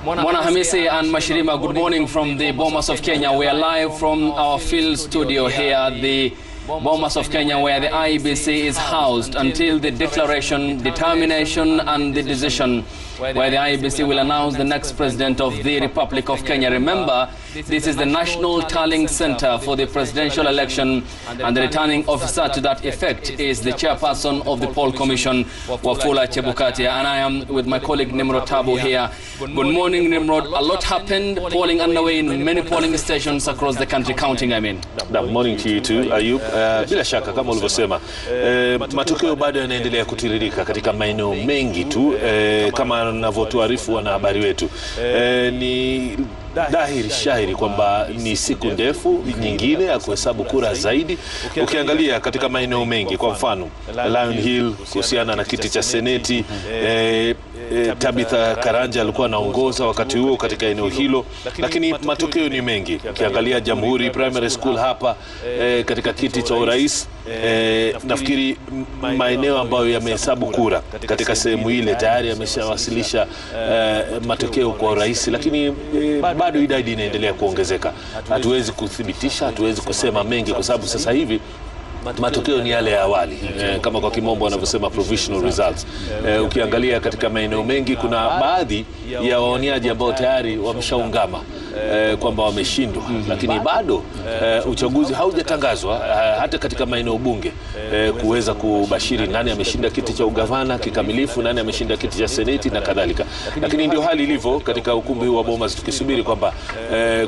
Mwana Hamisi and Mashirima, good morning from the Bomas of Kenya. We are live from our field studio here at the Bomas of Kenya, where the IEBC is housed until the declaration, determination and the decision where the IEBC will announce the next president of the Republic of Kenya. Remember, this is the National Tallying Center for the presidential election, and the returning officer to that effect is the chairperson of the poll commission, Wafula Chebukati. And I am with my colleague Nimrod Tabu here. Good morning, Nimrod. A lot happened, polling underway in many polling stations across the country, counting, I mean. Good morning to you too, Ayub. Bila shaka kama ulivyosema, matokeo bado yanaendelea kutiririka katika maeneo mengi tu, kama ninavyotuarifu wanahabari wetu. Ni dhahiri shahiri kwamba ni siku ndefu nyingine ya kuhesabu kura zaidi. Ukiangalia katika maeneo mengi, kwa mfano Lion Hill kuhusiana na kiti cha seneti, Tabitha Karanja alikuwa anaongoza wakati huo katika eneo hilo, lakini matokeo ni mengi. Ukiangalia Jamhuri Primary School hapa katika kiti cha urais, nafikiri maeneo ambayo yamehesabu kura katika sehemu ile tayari yameshawasilisha matokeo kwa urais, lakini bado idadi inaendelea kuongezeka. Hatuwezi kuthibitisha, hatuwezi kusema mengi kwa sababu sasa hivi matokeo ni yale ya awali, kama kwa kimombo wanavyosema provisional results. Ukiangalia katika maeneo mengi kuna baadhi ya waoniaji ambao tayari wameshaungama kwamba wameshindwa, lakini bado uchaguzi haujatangazwa hata katika maeneo bunge kuweza kubashiri nani ameshinda kiti cha ugavana kikamilifu, nani ameshinda kiti cha seneti na kadhalika. Lakini ndio hali ilivyo katika ukumbi wa Bomas, tukisubiri kwamba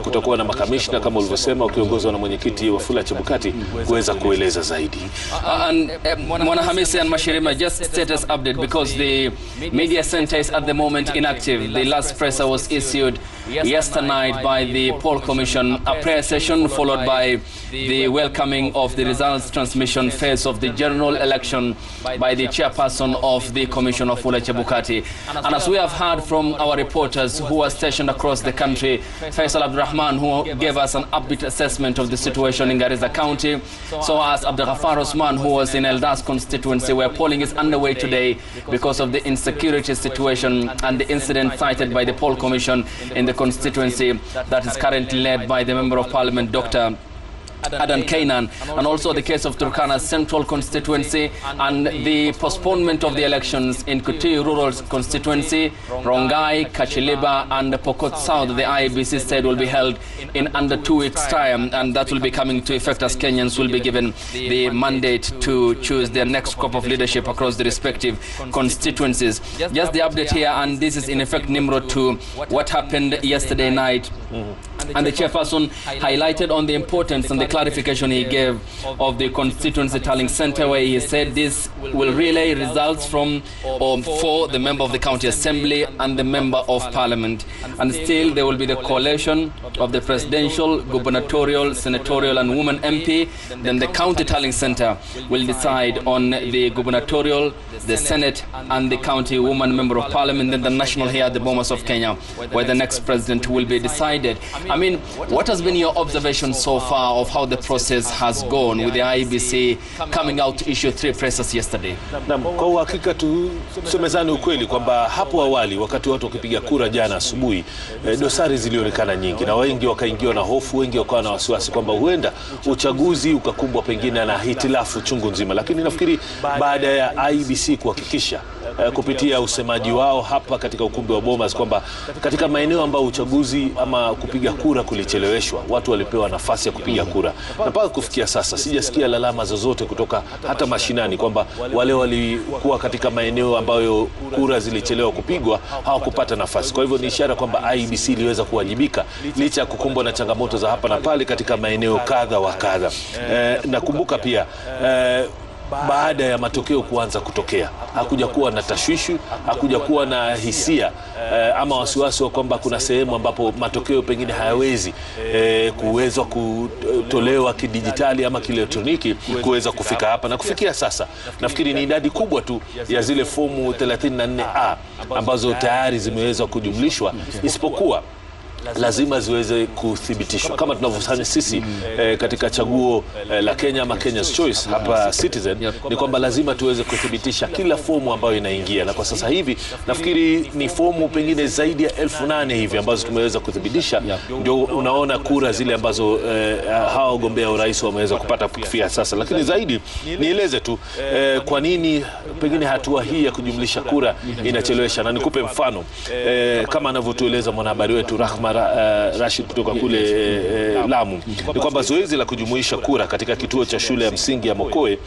kutakuwa na makamishna kama ulivyosema ukiongozwa na mwenyekiti Wafula Chebukati kuweza kueleza zaidi. And Mwana Hamisi and Mashirima, just status update, because the media center is at the moment inactive. The last presser was issued yesterday night by the poll commission, a prayer session followed by the welcoming of the results transmission phase of the general election by the chairperson of the commission, Wafula Chebukati. And as we have heard from our reporters who are stationed across the country, Faisal Abdurrahman, who gave us an upbeat assessment of the situation in Garissa County, so as Abdurrahman Osman, who was in Eldas constituency, where polling is underway today because of the insecurity situation and the incident cited by the poll commission in the constituency that is currently led by the Member of Parliament, Dr. Adan Kainan, and also the case of Turkana's central constituency and the postponement of the elections in Kuti rural constituency, Rongai, Kachiliba and Pokot South. The IEBC said will be held in under 2 weeks' time, and that will be coming to effect as Kenyans will be given the mandate to choose their next crop of leadership across the respective constituencies. Just the update here, and this is in effect, Nimrod, to what happened yesterday night. And the chairperson highlighted on the importance and the clarification he gave of the constituency tallying center, where he said this will relay results from or for the member of the county assembly and the member of parliament, and still there will be the collation of the presidential, gubernatorial, senatorial and women MP. Then the county tallying center will decide on the gubernatorial, the senate and the county woman member of parliament, then the national here at the Bomas of Kenya, where the next president will be decided. I mean, what has been your observation so far of how the process has gone with the IEBC coming out to issue 3 presses yesterday? Kwa uhakika tusemezane ukweli kwamba hapo awali wakati watu wakipiga kura jana asubuhi, dosari zilionekana nyingi na wengi wakaingiwa na hofu, wengi wakawa na wasiwasi kwamba huenda uchaguzi ukakumbwa pengine na hitilafu chungu nzima. Lakini nafikiri baada ya IEBC kuhakikisha kupitia usemaji wao hapa katika ukumbi wa Bomas kwamba katika maeneo ambayo uchaguzi ama kupiga kura kulicheleweshwa, watu walipewa nafasi ya kupiga kura, na mpaka kufikia sasa sijasikia lalama zozote kutoka hata mashinani kwamba wale walikuwa katika maeneo ambayo kura zilichelewa kupigwa hawakupata nafasi. Kwa hivyo ni ishara kwamba IEBC iliweza kuwajibika licha ya kukumbwa na changamoto za hapa na pale katika maeneo kadha wa kadha. Nakumbuka pia baada ya matokeo kuanza kutokea, hakuja kuwa na tashwishi, hakuja kuwa na hisia ama wasiwasi wa kwamba kuna sehemu ambapo matokeo pengine hayawezi kuweza kutolewa kidijitali ama kielektroniki kuweza kufika hapa. Na kufikia sasa nafikiri ni idadi kubwa tu ya zile fomu 34A ambazo tayari zimeweza kujumlishwa, isipokuwa lazima ziweze kuthibitishwa kama tunavyofanya sisi katika chaguo la Kenya ama Kenya's Choice hapa Citizen. Ni kwamba lazima tuweze kuthibitisha kila fomu ambayo inaingia, na kwa sasa hivi nafikiri ni fomu pengine zaidi ya 8,000 hivi ambazo tumeweza kuthibitisha. Ndio unaona kura zile ambazo hawa wagombea urais wameweza kupata kufikia sasa. Lakini zaidi nieleze tu kwa nini pengine hatua hii ya kujumlisha kura inachelewesha, na nikupe mfano kama anavyotueleza mwanahabari wetu Rahma Rashid kutoka kule Lamu. Ni kwamba zoezi la kujumuisha kura katika kituo cha shule ya msingi ya Mokoe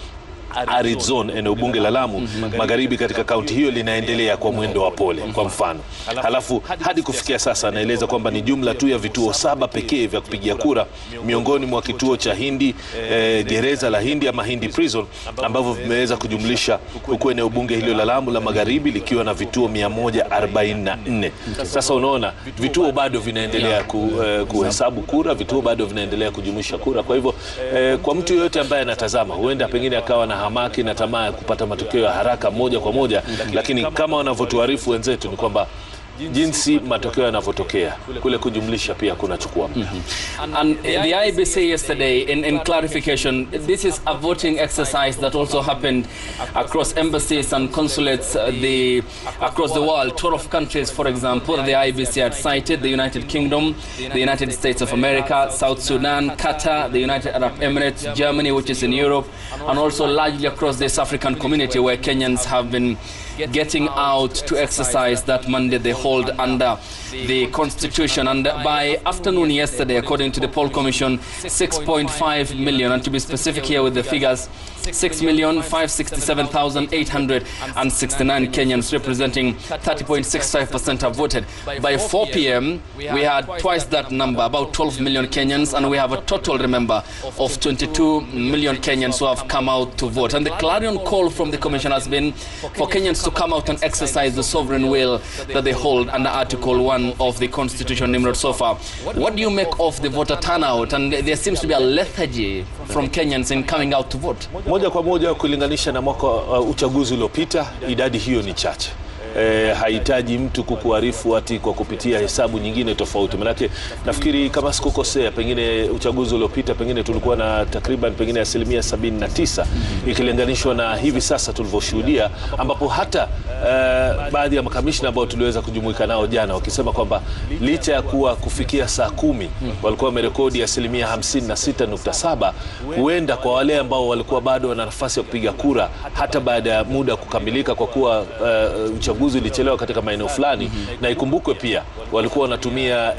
Arid Zone, eneo bunge la Lamu Magharibi katika kaunti hiyo, linaendelea kwa mwendo wa pole kwa mfano. Halafu hadi kufikia sasa anaeleza kwamba ni jumla tu ya vituo 7 pekee vya kupigia kura miongoni mwa kituo cha Hindi, gereza la Hindi ama Hindi Prison, ambavyo vimeweza kujumlisha huko eneo bunge hilo la Lamu la Magharibi likiwa na vituo 144. Sasa unaona vituo bado vinaendelea kuhesabu kura, vituo bado vinaendelea kujumlisha kura. Kwa hivyo kwa mtu yote ambaye anatazama, huenda pengine akawa na hamaki na tamaa ya kupata matokeo ya haraka moja kwa moja, lakini kama wanavyotuarifu wenzetu ni kwamba jinsi matokeo yanavyotokea kule kujumlisha pia kunachukua. And the IBC yesterday in clarification, this is a voting exercise that also happened across embassies and consulates across the world. 12 countries, for example, the IBC had cited: the United Kingdom, the United States of America, South Sudan, Qatar, the United Arab Emirates, Germany, which is in Europe, and also largely across this African community where Kenyans have been getting out to exercise that mandate they hold under the Constitution. And by afternoon yesterday, according to the poll commission, 6.5 million, and to be specific here with the figures, 6,567,869 Kenyans, representing 30.65% have voted. By 4 p.m. we had twice that number, about 12 million Kenyans, and we have a total, remember, of 22 million Kenyans who have come out to vote. And the clarion call from the commission has been for Kenyans to come out and exercise the sovereign will that they hold under Article 1 of the Constitution, Nimrod. So far, what do you make of the voter turnout? And there seems to be a lethargy from Kenyans in coming out to vote. Moja kwa moja kulinganisha na mwaka uchaguzi uliopita, idadi hiyo ni chache. Haitaji mtu kukuarifu ati kwa kupitia hesabu nyingine tofauti. Manake nafikiri kama sikukosea, pengine uchaguzi uliopita pengine tulikuwa na takriban pengine 79% ikilinganishwa na hivi sasa tulivyoshuhudia, ambapo hata baadhi ya makamishna ambao tuliweza kujumuika nao jana wakisema kwamba licha ya kuwa kufikia saa 10 walikuwa wamerekodi 56.7, huenda kwa wale ambao walikuwa bado wana nafasi ya kupiga kura hata baada ya muda kukamilika, kwa kuwa uchaguzi ulichelewa katika maeneo fulani, na ikumbukwe pia walikuwa wanatumia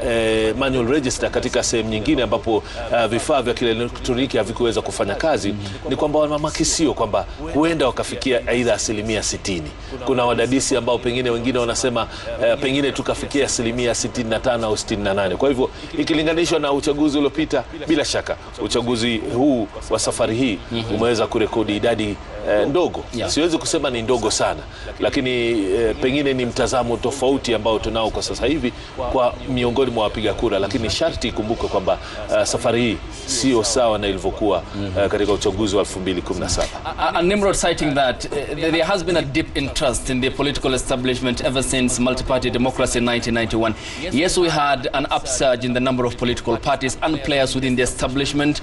manual register katika sehemu nyingine ambapo vifaa vya kielektroniki havikuweza kufanya kazi. Ni kwamba wana makisio kwamba huenda wakafikia aidha 60%. Kuna wadadisi ambao pengine wengine wanasema pengine tukafikia 65 au 68. Kwa hivyo ikilinganishwa na uchaguzi uliopita, bila shaka uchaguzi huu wa safari hii umeweza kurekodi idadi ndogo. Siwezi kusema ni ndogo sana, lakini pengine ni mtazamo tofauti ambao tunao kwa sasa hivi kwa miongoni mwa wapiga kura, lakini sharti ikumbuke kwamba safari hii sio sawa na ilivyokuwa katika uchaguzi wa 2017. And Nimrod, citing that there has been a deep interest in the political establishment ever since multi-party democracy in 1991. Yes, we had an upsurge in the number of political parties and players within the establishment,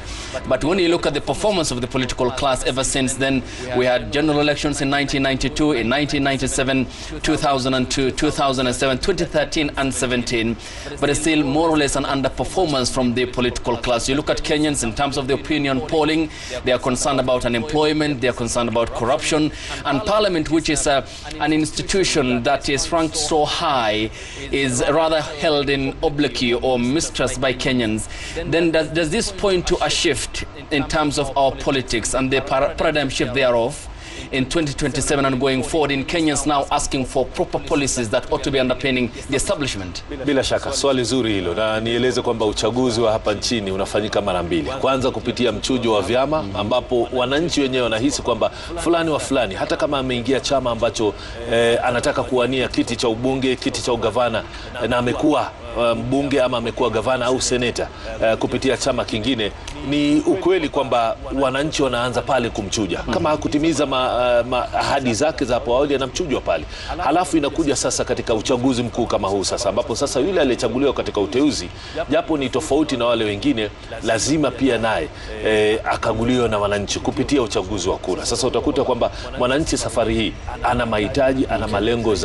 but when you look at the performance of the political class ever since then, we had general elections in 1992, in 1997, 2002, 2007, 2013 and 17, but it's still more or less an underperformance from the political class. You look at Kenyans in terms of the opinion polling, they are concerned about unemployment, they are concerned about corruption, and Parliament, which is an institution that is ranked so high, is rather held in obloquy or mistrust by Kenyans. Then does this point to a shift in terms of our politics and the paradigm shift thereof in 2027 and going forward, in Kenyans now asking for proper policies that ought to be underpinning the establishment? Bila shaka swali zuri hilo, na nieleze kwamba uchaguzi wa hapa nchini unafanyika mara mbili. Kwanza kupitia mchujo wa vyama, ambapo wananchi wenyewe wanahisi kwamba fulani wa fulani, hata kama ameingia chama ambacho anataka kuwania kiti cha ubunge, kiti cha ugavana, na amekuwa mbunge ama amekuwa gavana au seneta kupitia chama kingine, ni ukweli kwamba wananchi wanaanza pale kumchuja. Kama hakutimiza ahadi zake za hapo awali anamchujwa pale. Halafu inakuja sasa katika uchaguzi mkuu kama huu sasa, ambapo sasa yule aliyechaguliwa katika uteuzi, japo ni tofauti na wale wengine, lazima pia naye akaguliwe na wananchi kupitia uchaguzi wa kura. Sasa utakuta kwamba mwananchi safari hii ana mahitaji, ana malengo